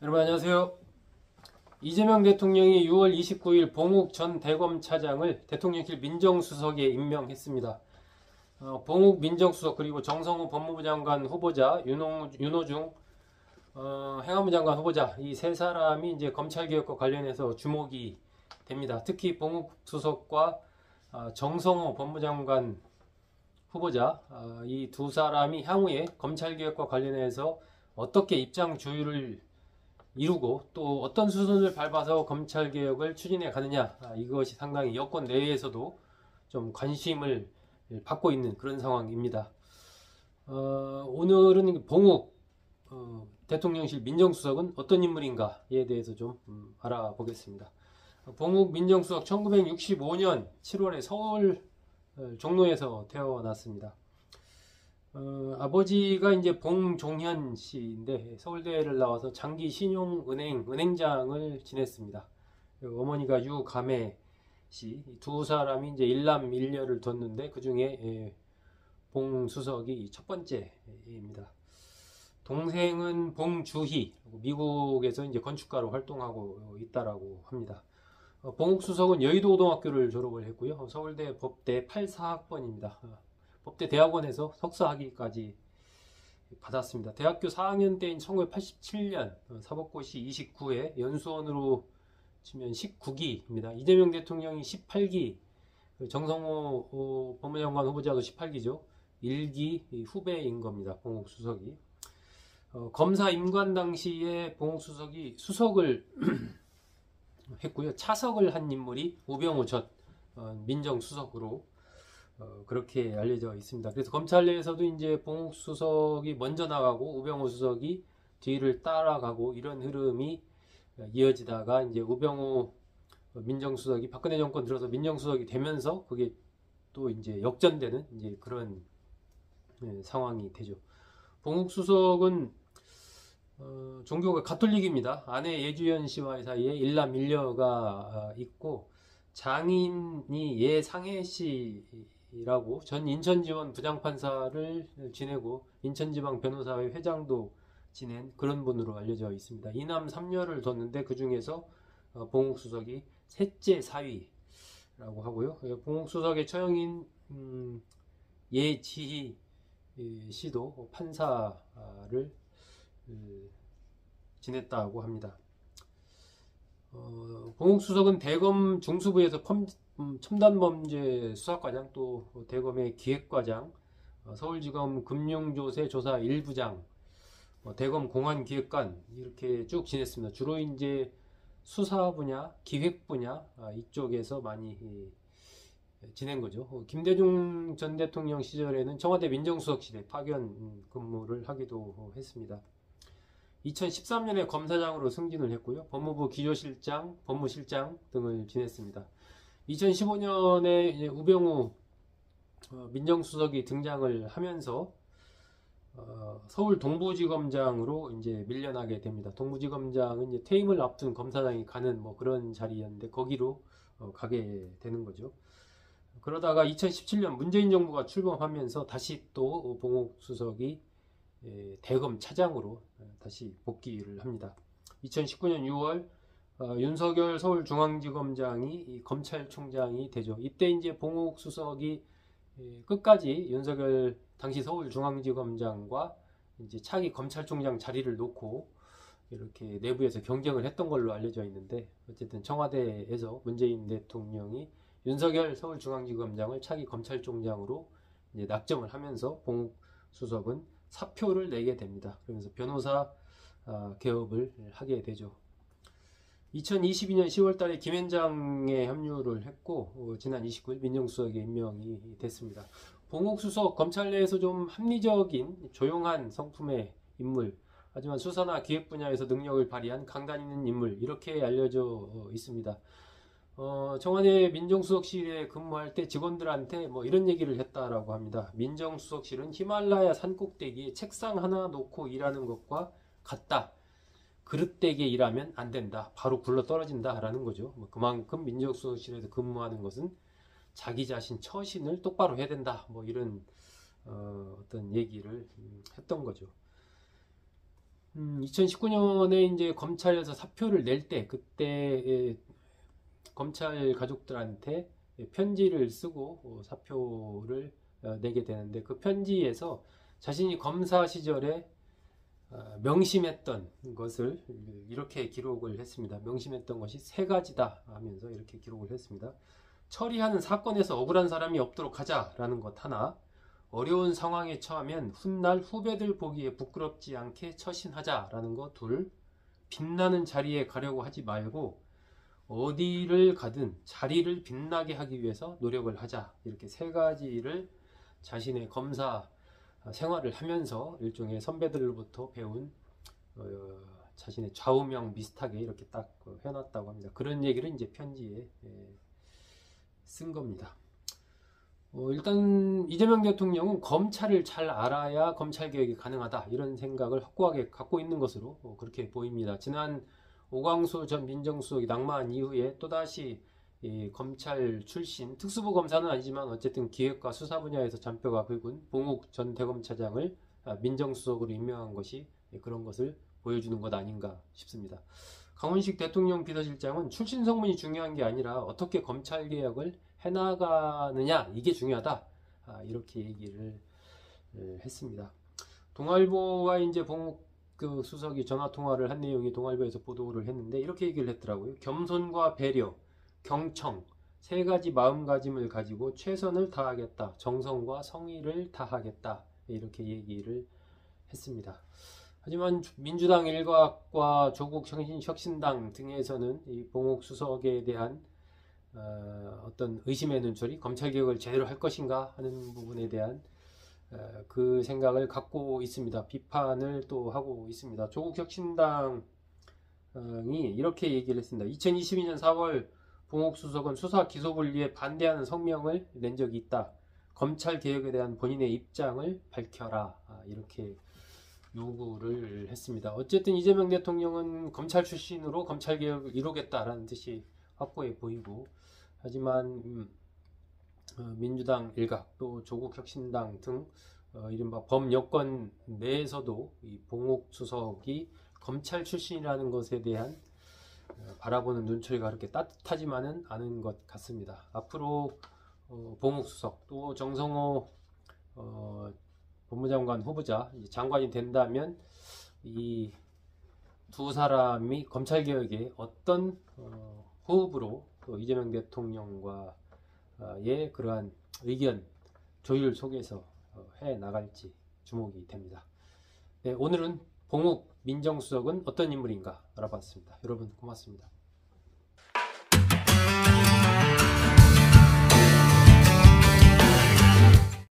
여러분 안녕하세요. 이재명 대통령이 6월 29일 봉욱 전 대검차장을 대통령실 민정수석에 임명했습니다. 봉욱 민정수석 그리고 정성호 법무부 장관 후보자, 윤호중 행안부 장관 후보자, 이 세 사람이 이제 검찰개혁과 관련해서 주목이 됩니다. 특히 봉욱 수석과 정성호 법무장관 후보자, 이 두 사람이 향후에 검찰개혁과 관련해서 어떻게 입장 조율을 이루고 또 어떤 수순을 밟아서 검찰개혁을 추진해 가느냐, 이것이 상당히 여권 내에서도 좀 관심을 받고 있는 그런 상황입니다. 오늘은 봉욱 대통령실 민정수석은 어떤 인물인가에 대해서 좀 알아보겠습니다. 봉욱 민정수석 1965년 7월에 서울 종로에서 태어났습니다. 아버지가 이제 봉종현 씨인데 서울대를 나와서 장기 신용은행 은행장을 지냈습니다. 어머니가 유감혜 씨, 두 사람이 이제 일남일녀를 뒀는데 그 중에 봉수석이 첫 번째입니다. 동생은 봉주희, 미국에서 이제 건축가로 활동하고 있다라고 합니다. 봉욱 수석은 여의도고등학교를 졸업을 했고요. 서울대 법대 84학번입니다. 법대 대학원에서 석사학위까지 받았습니다. 대학교 4학년 때인 1987년 사법고시 29회 연수원으로 치면 19기입니다. 이재명 대통령이 18기, 정성호 법무장관 후보자도 18기죠. 1기 후배인 겁니다. 봉욱 수석이. 검사 임관 당시에 봉욱 수석이 수석을 했고요. 차석을 한 인물이 우병우 전 민정수석으로 그렇게 알려져 있습니다. 그래서 검찰 내에서도 이제 봉욱 수석이 먼저 나가고 우병우 수석이 뒤를 따라가고 이런 흐름이 이어지다가 이제 우병우 민정수석이 박근혜 정권 들어서 민정수석이 되면서 그게 또 이제 역전되는 이제 그런 상황이 되죠. 봉욱 수석은 종교가 가톨릭입니다. 아내 예주연 씨와의 사이에 일남일녀가 있고 장인이 예상혜 씨라고 전 인천지원 부장판사를 지내고 인천지방 변호사회 회장도 지낸 그런 분으로 알려져 있습니다. 이남 3녀를 뒀는데 그 중에서 봉욱 수석이 셋째 사위라고 하고요. 봉욱 수석의 처형인 예지희 씨도 판사를 지냈다고 합니다. 봉욱 수석은 대검 중수부에서 첨단범죄 수사과장, 또 대검의 기획과장, 서울지검 금융조세 조사 1부장, 대검 공안기획관 이렇게 쭉 지냈습니다. 주로 이제 수사 분야, 기획 분야 이쪽에서 많이 지낸 거죠. 김대중 전 대통령 시절에는 청와대 민정수석실에 파견 근무를 하기도 했습니다. 2013년에 검사장으로 승진을 했고요. 법무부 기조실장, 법무실장 등을 지냈습니다. 2015년에 우병우 민정수석이 등장을 하면서 서울 동부지검장으로 이제 밀려나게 됩니다. 동부지검장은 이제 퇴임을 앞둔 검사장이 가는 뭐 그런 자리였는데 거기로 가게 되는 거죠. 그러다가 2017년 문재인 정부가 출범하면서 다시 또 봉욱 수석이 대검 차장으로 다시 복귀를 합니다. 2019년 6월 윤석열 서울중앙지검장이 검찰총장이 되죠. 이때 이제 봉욱 수석이 끝까지 윤석열 당시 서울중앙지검장과 이제 차기 검찰총장 자리를 놓고 이렇게 내부에서 경쟁을 했던 걸로 알려져 있는데, 어쨌든 청와대에서 문재인 대통령이 윤석열 서울중앙지검장을 차기 검찰총장으로 이제 낙점을 하면서 봉욱 수석은 사표를 내게 됩니다. 그러면서 변호사 개업을 하게 되죠. 2022년 10월 달에 김현장에 합류를 했고 지난 29일 민정수석에 임명이 됐습니다. 봉욱 수석 검찰 내에서 좀 합리적인 조용한 성품의 인물, 하지만 수사나 기획 분야에서 능력을 발휘한 강단 있는 인물, 이렇게 알려져 있습니다. 청와대 민정수석실에 근무할 때 직원들한테 뭐 이런 얘기를 했다라고 합니다. 민정수석실은 히말라야 산꼭대기에 책상 하나 놓고 일하는 것과 같다. 그릇되게 일하면 안 된다. 바로 굴러 떨어진다 라는 거죠. 그만큼 민정수석실에서 근무하는 것은 자기 자신 처신을 똑바로 해야 된다. 뭐 이런 어떤 얘기를 했던 거죠. 2019년에 이제 검찰에서 사표를 낼 때 그때 검찰 가족들한테 편지를 쓰고 사표를 내게 되는데 그 편지에서 자신이 검사 시절에 명심했던 것을 이렇게 기록을 했습니다. 명심했던 것이 세 가지다 하면서 이렇게 기록을 했습니다. 처리하는 사건에서 억울한 사람이 없도록 하자라는 것 하나, 어려운 상황에 처하면 훗날 후배들 보기에 부끄럽지 않게 처신하자라는 것 둘, 빛나는 자리에 가려고 하지 말고 어디를 가든 자리를 빛나게 하기 위해서 노력을 하자, 이렇게 세 가지를 자신의 검사 생활을 하면서 일종의 선배들로부터 배운 자신의 좌우명 비슷하게 이렇게 딱 해놨다고 합니다. 그런 얘기를 이제 편지에 쓴 겁니다. 일단 이재명 대통령은 검찰을 잘 알아야 검찰 개혁이 가능하다, 이런 생각을 확고하게 갖고 있는 것으로 그렇게 보입니다. 지난 오광수 전 민정수석이 낙마한 이후에 또다시 검찰 출신 특수부 검사는 아니지만 어쨌든 기획과 수사 분야에서 잔뼈가 굵은 봉욱 전 대검차장을 민정수석으로 임명한 것이 그런 것을 보여주는 것 아닌가 싶습니다. 강훈식 대통령 비서실장은 출신 성분이 중요한 게 아니라 어떻게 검찰 개혁을 해나가느냐, 이게 중요하다, 이렇게 얘기를 했습니다. 동아일보와 이제 봉욱 그 수석이 전화 통화를 한 내용이 동아일보에서 보도를 했는데 이렇게 얘기를 했더라고요. 겸손과 배려, 경청 세 가지 마음가짐을 가지고 최선을 다하겠다, 정성과 성의를 다하겠다, 이렇게 얘기를 했습니다. 하지만 민주당 일각과 조국 혁신당 등에서는 이 봉욱 수석에 대한 어떤 의심의 눈초리, 검찰개혁을 제대로 할 것인가 하는 부분에 대한 그 생각을 갖고 있습니다. 비판을 또 하고 있습니다. 조국 혁신당이 이렇게 얘기를 했습니다. 2022년 4월 봉욱 수석은 수사 기소 분리에 반대하는 성명을 낸 적이 있다. 검찰 개혁에 대한 본인의 입장을 밝혀라, 이렇게 요구를 했습니다. 어쨌든 이재명 대통령은 검찰 출신으로 검찰 개혁을 이루겠다라는 뜻이 확고해 보이고, 하지만 민주당 일각 또 조국 혁신당 등 이른바 범여권 내에서도 이 봉욱 수석이 검찰 출신이라는 것에 대한 바라보는 눈초리가 그렇게 따뜻하지만은 않은 것 같습니다. 앞으로 봉욱 수석 또 정성호 법무장관 후보자 장관이 된다면 이 두 사람이 검찰개혁에 어떤 호흡으로 또 이재명 대통령과의 그러한 의견 조율 속에서 해 나갈지 주목이 됩니다. 네, 오늘은 봉욱 민정수석은 어떤 인물인가 알아봤습니다. 여러분 고맙습니다.